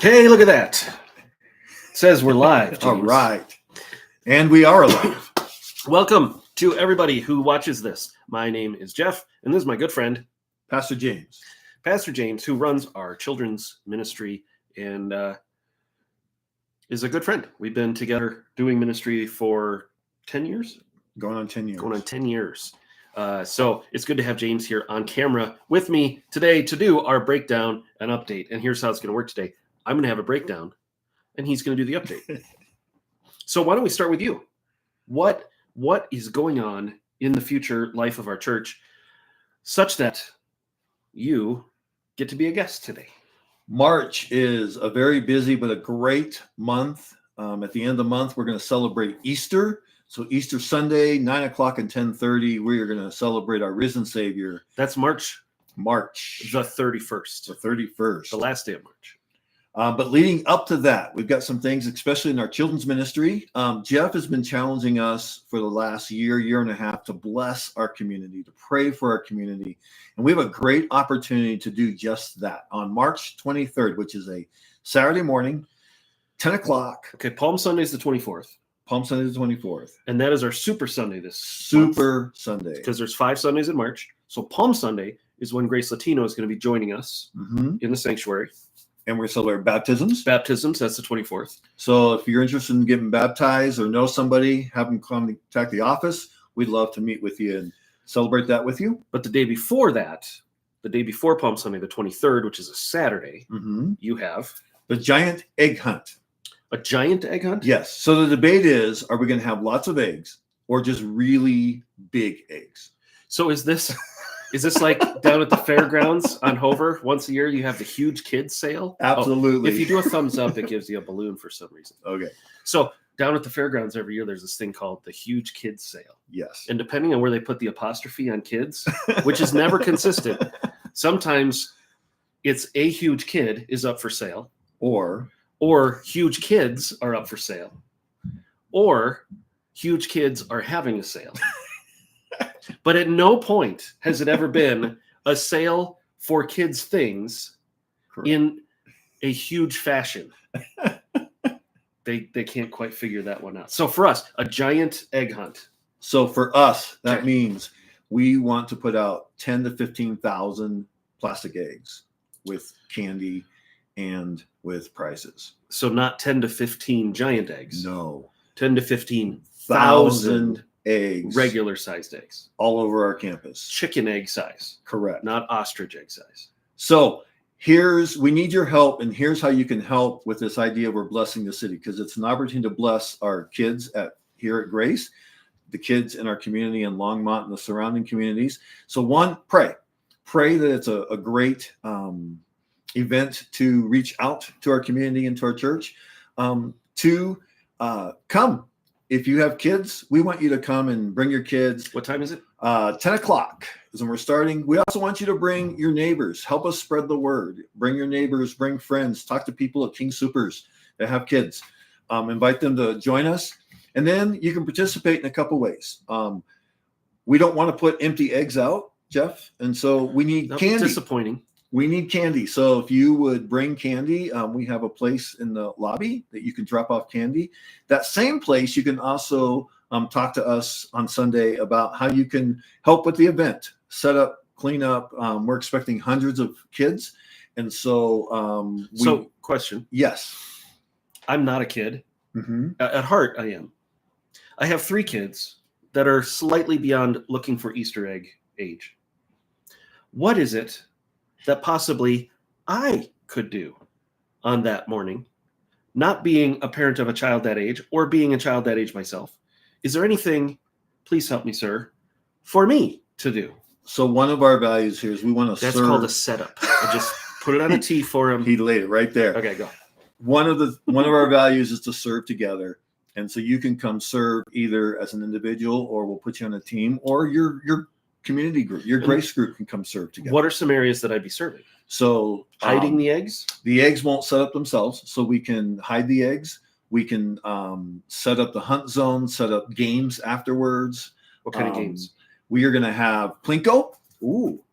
Hey, look at that. It says we're live. James. All right. And we are live. Welcome to everybody who watches this. My name is Jeff, and this is my good friend, Pastor James. Pastor James, who runs our children's ministry and is a good friend. We've been together doing ministry for 10 years. Going on 10 years. Going on 10 years. So it's good to have James here on camera with me today to do our breakdown and update. And here's how it's going to work today. I'm going to have a breakdown, and he's going to do the update. So why don't we start with you? What is going on in the future life of our church such that you get to be a guest today? March is a very busy but a great month. At the end of the month, we're going to celebrate Easter. So Easter Sunday, 9 o'clock and 10:30, we are going to celebrate our risen Savior. That's March The the 31st. The 31st. The last day of March. But leading up to that, we've got some things, especially in our children's ministry. Jeff has been challenging us for the last year and a half to bless our community, to pray for our community. And we have a great opportunity to do just that on March 23rd, which is a Saturday morning, 10 o'clock. Okay, Palm Sunday is the 24th. Palm Sunday the 24th. And that is our Super Sunday this Super Sunday. Because there's 5 Sundays in March. So Palm Sunday is when Grace Latino is going to be joining us in the sanctuary. And we're celebrating baptisms. Baptisms, that's the 24th. So if you're interested in getting baptized or know somebody, have them contact the office. We'd love to meet with you and celebrate that with you. But the day before that, the day before Palm Sunday, the 23rd, which is a Saturday, you have the giant egg hunt. A giant egg hunt? Yes. So the debate is, are we going to have lots of eggs or just really big eggs? So is this like down at the fairgrounds on Hover? Once a year, you have the huge kids sale? Absolutely. Oh, if you do a thumbs up, it gives you a balloon for some reason. Okay. So down at the fairgrounds every year, there's this thing called the huge kids sale. Yes. And depending on where they put the apostrophe on kids, which is never consistent, sometimes it's a huge kid is up for sale. Or huge kids are up for sale. Or huge kids are having a sale. But at no point has it ever been a sale for kids' things in a huge fashion. They can't quite figure that one out. So for us, a giant egg hunt. So for us, that means we want to put out 10 to 15,000 plastic eggs with candy and with prizes. So not 10 to 15 giant eggs. No. 10 to 15,000 eggs. Regular sized eggs. All over our campus. Chicken egg size. Correct. Not ostrich egg size. So we need your help, and here's how you can help with this idea of we're blessing the city, because it's an opportunity to bless our kids here at Grace, the kids in our community in Longmont and the surrounding communities. So one, pray that it's a great event to reach out to our community and to our church. Two, come. If you have kids, we want you to come and bring your kids. What time is it? 10 o'clock is when we're starting. We also want you to bring your neighbors. Help us spread the word. Bring your neighbors, bring friends. Talk to people at King Soopers that have kids. Invite them to join us. And then you can participate in a couple ways. We don't want to put empty eggs out, Jeff. And so we need candy. Disappointing. We need candy. So if you would bring candy, we have a place in the lobby that you can drop off candy. That same place, you can also talk to us on Sunday about how you can help with the event, set up, clean up. We're expecting hundreds of kids. And so... question. Yes. I'm not a kid. At heart, I am. I have 3 kids that are slightly beyond looking for Easter egg age. What is it that possibly I could do on that morning, not being a parent of a child that age or being a child that age myself? Is there anything, please help me, sir, for me to do? So one of our values here is we want to serve. That's called a setup. I just put it on a tee for him. He laid it right there. Okay, go. One of our values is to serve together. And so you can come serve either as an individual, or we'll put you on a team, or your community group, your Grace group can come serve together. What are some areas that I'd be serving? So hiding the eggs? The eggs won't set up themselves, so we can hide the eggs. We can set up the hunt zone, set up games afterwards. What kind of games? We are going to have Plinko. Ooh.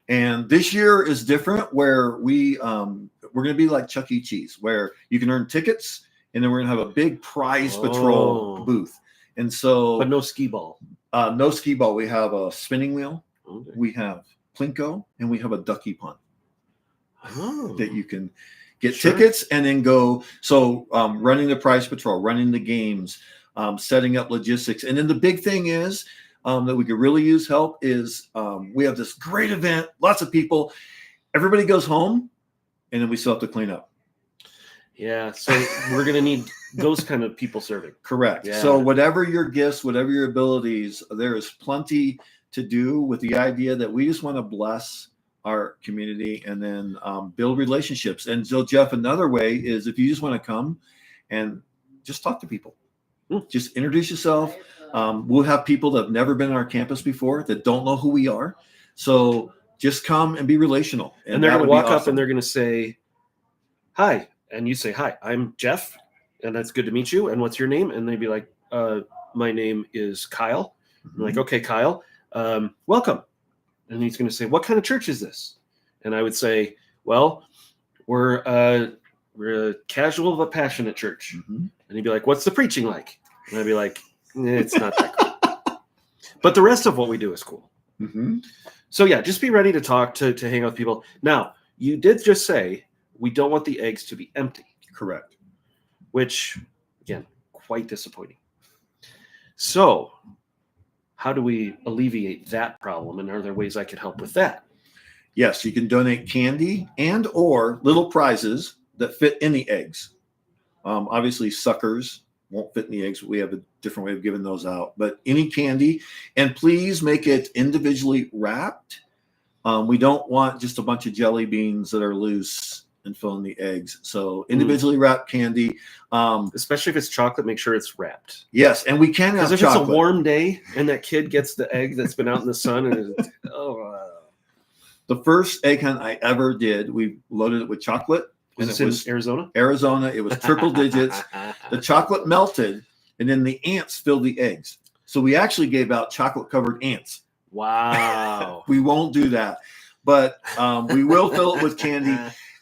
And this year is different, where we we're going to be like Chuck E. Cheese, where you can earn tickets, and then we're going to have a big prize patrol booth. And so, but no skee ball. No skee ball. We have a spinning wheel. Okay. We have Plinko, and we have a ducky punt that you can get tickets and then go. So running the prize patrol, running the games, setting up logistics. And then the big thing is that we could really use help is we have this great event, lots of people. Everybody goes home, and then we still have to clean up. Yeah, so we're going to need those kind of people serving. Correct. Yeah. So whatever your gifts, whatever your abilities, there is plenty to do with the idea that we just want to bless our community and then build relationships. And so, Jeff, another way is if you just want to come and just talk to people, just introduce yourself. We'll have people that have never been on our campus before that don't know who we are. So just come and be relational. And they're going to walk up and they're going to say, hi. And you say, hi, I'm Jeff, and that's good to meet you. And what's your name? And they'd be like, my name is Kyle. I'm like, okay, Kyle, welcome. And he's going to say, what kind of church is this? And I would say, well, we're a casual but passionate church. And he'd be like, what's the preaching like? And I'd be like, it's not that cool. But the rest of what we do is cool. So yeah, just be ready to talk, to hang out with people. Now, you did just say we don't want the eggs to be empty. Correct. Which, again, quite disappointing. So how do we alleviate that problem? And are there ways I could help with that? Yes, you can donate candy and or little prizes that fit in the eggs. Obviously, suckers won't fit in the eggs. We have a different way of giving those out. But any candy, and please make it individually wrapped. We don't want just a bunch of jelly beans that are loose and fill in the eggs. So individually wrapped candy. Especially if it's chocolate, make sure it's wrapped. Yes, and we can have chocolate. Because if it's a warm day and that kid gets the egg that's been out in the sun, and the first egg hunt I ever did, we loaded it with chocolate. Was it in Arizona? Arizona. It was triple digits. The chocolate melted, and then the ants filled the eggs. So we actually gave out chocolate-covered ants. Wow. We won't do that. But we will fill it with candy,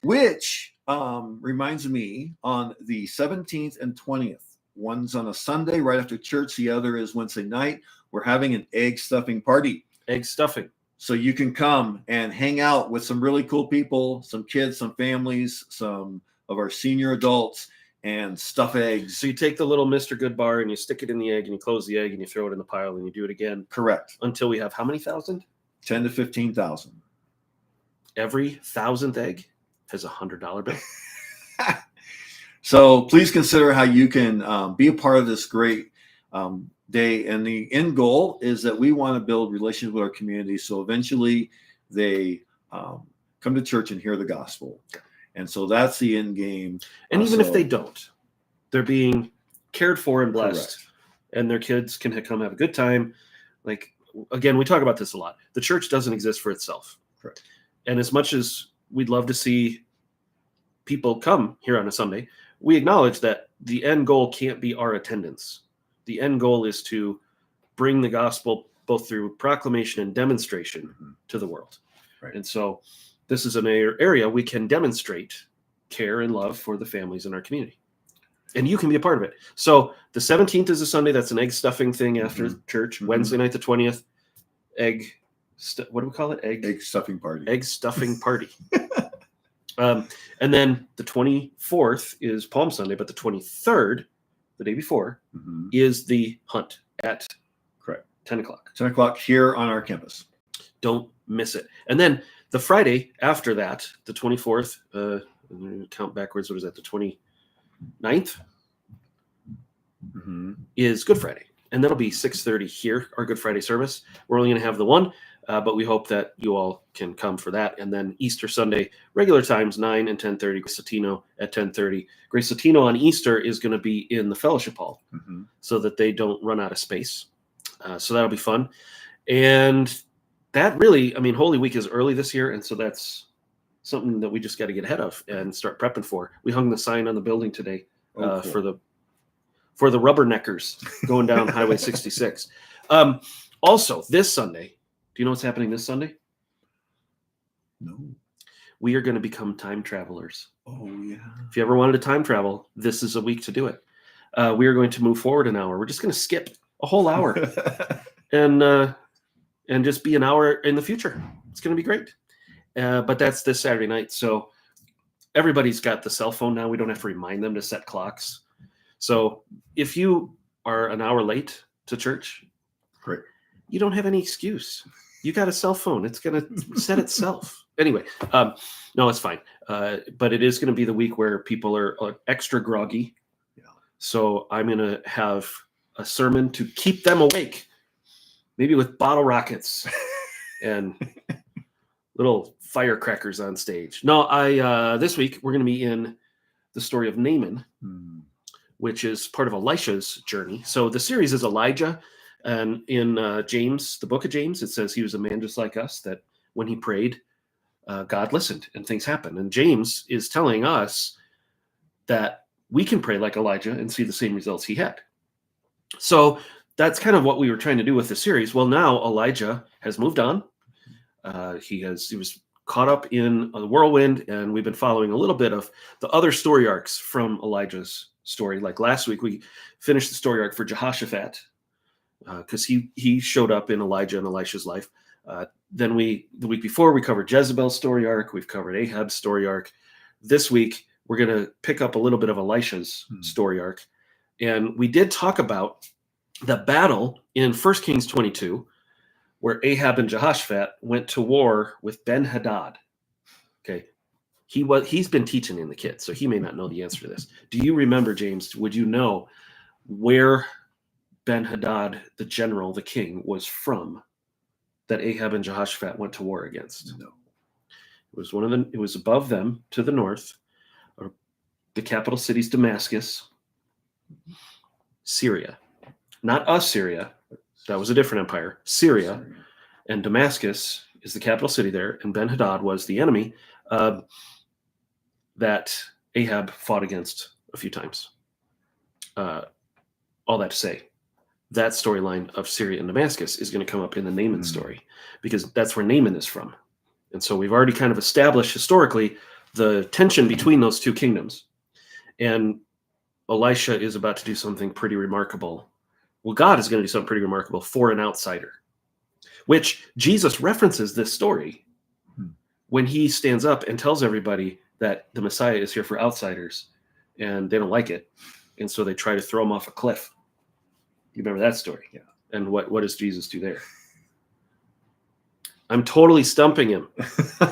which reminds me on the 17th and 20th. One's on a Sunday right after church. The other is Wednesday night. We're having an egg stuffing party. Egg stuffing. So you can come and hang out with some really cool people, some kids, some families, some of our senior adults, and stuff eggs. So you take the little Mr. Goodbar and you stick it in the egg and you close the egg and you throw it in the pile and you do it again. Correct. Until we have how many thousand? 10 to 15,000. Every 1,000th egg has $100 bill. So please consider how you can be a part of this great day. And the end goal is that we want to build relations with our community. So eventually they come to church and hear the gospel. And so that's the end game. And even if they don't, they're being cared for and blessed. Correct. And their kids can come have a good time. Like, again, we talk about this a lot. The church doesn't exist for itself. Correct. And as much as we'd love to see people come here on a Sunday, we acknowledge that the end goal can't be our attendance. The end goal is to bring the gospel both through proclamation and demonstration to the world. Right. And so this is an area we can demonstrate care and love for the families in our community. And you can be a part of it. So the 17th is a Sunday. That's an egg stuffing thing after church. Wednesday night, the 20th, what do we call it? Egg stuffing party. Egg stuffing party. And then the 24th is Palm Sunday, but the 23rd, the day before, is the hunt at 10 o'clock. 10 o'clock here on our campus. Don't miss it. And then the Friday after that, the 24th, count backwards, what is that, the 29th, is Good Friday. And that'll be 6:30 here, our Good Friday service. We're only going to have the one, but we hope that you all can come for that. And then Easter Sunday, regular times, 9 and 10:30, Grace Latino at 10:30. Grace Latino on Easter is going to be in the fellowship hall so that they don't run out of space. So that'll be fun. And that really, I mean, Holy Week is early this year, and so that's something that we just got to get ahead of and start prepping for. We hung the sign on the building today cool. for the rubberneckers going down Highway 66. Also, this Sunday, do you know what's happening this Sunday? No. we are going to become time travelers. Oh, yeah. If you ever wanted to time travel, this is a week to do it. We are going to move forward an hour. We're just going to skip a whole hour and just be an hour in the future. It's going to be great. But that's this Saturday night. So everybody's got the cell phone now. We don't have to remind them to set clocks. So if you are an hour late to church, Great. You don't have any excuse. You got a cell phone. It's going to set itself. Anyway, no, it's fine. But it is going to be the week where people are extra groggy. Yeah. So I'm going to have a sermon to keep them awake, maybe with bottle rockets and little firecrackers on stage. No, this week we're going to be in the story of Naaman, which is part of Elisha's journey. So the series is Elijah. And in James, the book of James, it says he was a man just like us, that when he prayed, God listened and things happened. And James is telling us that we can pray like Elijah and see the same results he had. So that's kind of what we were trying to do with the series. Well, now Elijah has moved on. He was caught up in the whirlwind, and we've been following a little bit of the other story arcs from Elijah's story. Like last week, we finished the story arc for Jehoshaphat, because he showed up in Elijah and Elisha's life. Then the week before, we covered Jezebel's story arc. We've covered Ahab's story arc. This week, we're going to pick up a little bit of Elisha's story arc. And we did talk about the battle in 1 Kings 22, where Ahab and Jehoshaphat went to war with Ben-Hadad. Okay. He's been teaching in the kids, so he may not know the answer to this. Do you remember, James, would you know where Ben-Hadad, the general, the king, was from that Ahab and Jehoshaphat went to war against? No. It was above them to the north. The capital city's Damascus, Syria. Not Assyria. That was a different empire. Syria. And Damascus is the capital city there. And Ben-Hadad was the enemy that Ahab fought against a few times. All that to say, that storyline of Syria and Damascus is going to come up in the Naaman story, because that's where Naaman is from. And so we've already kind of established historically the tension between those two kingdoms. And Elisha is about to do something pretty remarkable. Well, God is going to do something pretty remarkable for an outsider, which Jesus references this story when he stands up and tells everybody that the Messiah is here for outsiders, and they don't like it. And so they try to throw him off a cliff. You remember that story? Yeah. And what does Jesus do there? I'm totally stumping him.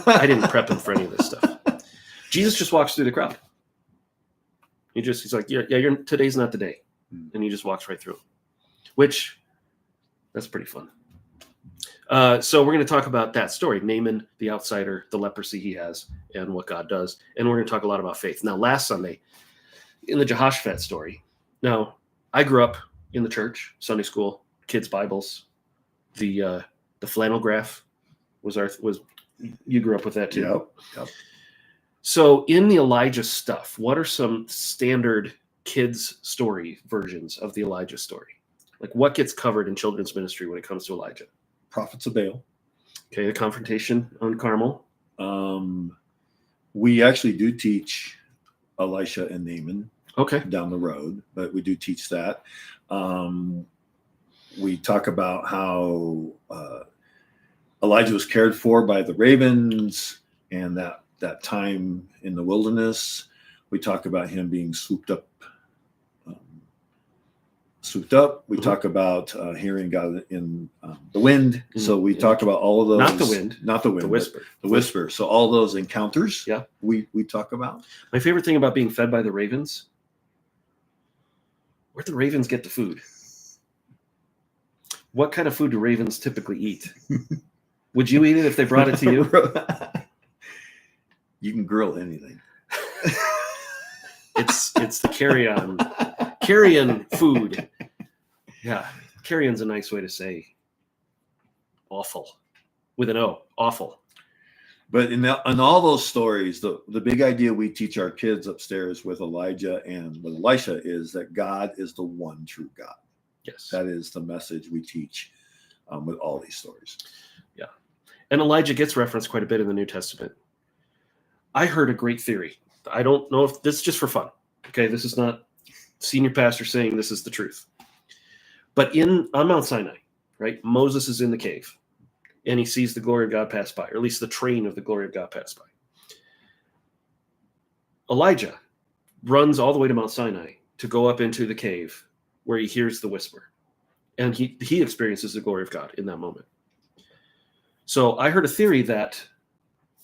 I didn't prep him for any of this stuff. Jesus just walks through the crowd. He's like, yeah, today's not the day. And he just walks right through. Which, that's pretty fun. So we're going to talk about that story, Naaman, the outsider, the leprosy he has, and what God does. And we're going to talk a lot about faith. Now, last Sunday, in the Jehoshaphat story, now, I grew up in the church, Sunday school, kids' Bibles. The flannel graph was you grew up with that too. Yep. So in the Elijah stuff, what are some standard kids' story versions of the Elijah story? Like what gets covered in children's ministry when it comes to Elijah? Prophets of Baal. Okay, the confrontation on Carmel. We actually do teach Elisha and Naaman. Okay. Down the road, but we do teach that. We talk about how Elijah was cared for by the ravens, and that time in the wilderness. We talk about him being swooped up. We talk about hearing God in the wind. So we talk about all of those. Not the wind. The whisper. The whisper. So all those encounters. Yeah. We talk about. My favorite thing about being fed by the ravens. Where'd the ravens get the food? What kind of food do ravens typically eat? Would you eat it if they brought it to you? You can grill anything. It's the carrion food. Yeah, carrion's a nice way to say awful with an O. Awful. But in all those stories, the big idea we teach our kids upstairs with Elijah and with Elisha is that God is the one true God. Yes. That is the message we teach with all these stories. Yeah. And Elijah gets referenced quite a bit in the New Testament. I heard a great theory. I don't know if this is just for fun. Okay, this is not senior pastor saying this is the truth. But on Mount Sinai, right, Moses is in the cave, and he sees the glory of God pass by, or at least the train of the glory of God pass by. Elijah runs all the way to Mount Sinai to go up into the cave where he hears the whisper. And he experiences the glory of God in that moment. So I heard a theory that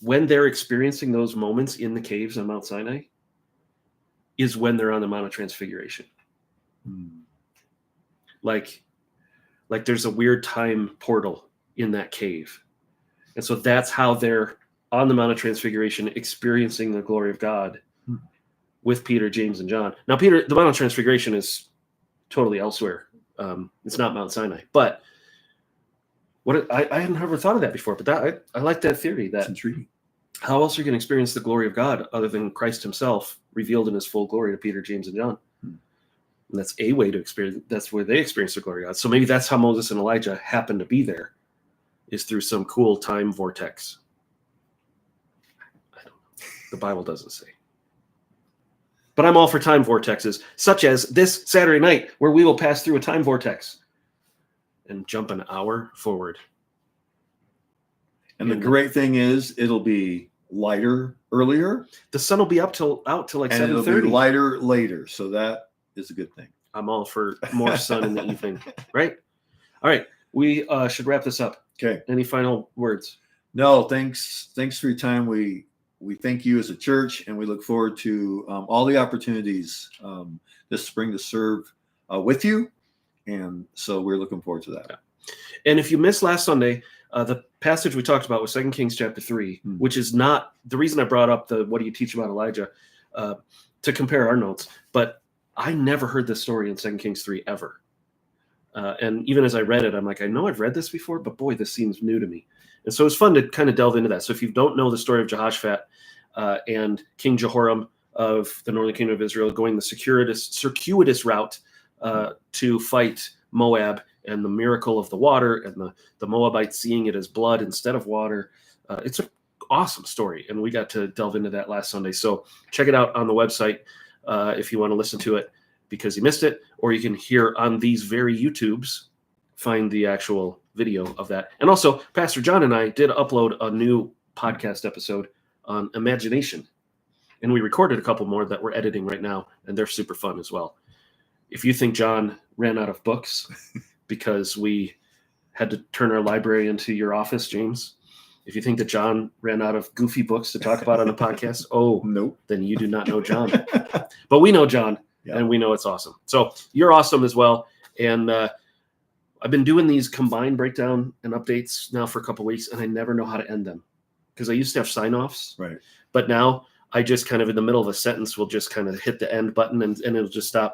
when they're experiencing those moments in the caves on Mount Sinai is when they're on the Mount of Transfiguration. Like there's a weird time portal in that cave. And so that's how they're on the Mount of Transfiguration experiencing the glory of God with Peter, James, and John. Now, the Mount of Transfiguration is totally elsewhere. It's not Mount Sinai. But I hadn't ever thought of that before. But I like that theory. That's intriguing. How else are you going to experience the glory of God other than Christ himself revealed in his full glory to Peter, James, and John? And that's a way to experience. That's where they experience the glory of God. So maybe that's how Moses and Elijah happen to be there, is through some cool time vortex. I don't know. The Bible doesn't say. But I'm all for time vortexes, such as this Saturday night, where we will pass through a time vortex and jump an hour forward. And the great thing is, it'll be lighter earlier. The sun will be out till like 7:30. And it'll be lighter later, so that is a good thing. I'm all for more sun in the evening, right? All right, we should wrap this up. Okay. Any final words? No, thanks for your time. We thank you as a church, and we look forward to all the opportunities this spring to serve with you. And so we're looking forward to that. Yeah. And if you missed last Sunday, the passage we talked about was 2 Kings chapter 3, which is not the reason I brought up the what do you teach about Elijah to compare our notes. But I never heard this story in 2 Kings 3 ever. And even as I read it, I'm like, I know I've read this before, but boy, this seems new to me. And so it's fun to kind of delve into that. So if you don't know the story of Jehoshaphat and King Jehoram of the northern kingdom of Israel going the circuitous route to fight Moab, and the miracle of the water, and the Moabites seeing it as blood instead of water. It's an awesome story, and we got to delve into that last Sunday. So check it out on the website if you want to listen to it because you missed it, or you can hear on these very YouTubes, find the actual video of that. And also, Pastor John and I did upload a new podcast episode on imagination, and we recorded a couple more that we're editing right now, and they're super fun as well. If you think John ran out of books because we had to turn our library into your office, James, if you think that John ran out of goofy books to talk about on the podcast, nope, then you do not know John. But we know John, and we know it's awesome. So you're awesome as well. And I've been doing these combined breakdown and updates now for a couple of weeks, and I never know how to end them because I used to have sign-offs. Right. But now I just kind of in the middle of a sentence will just kind of hit the end button and it'll just stop.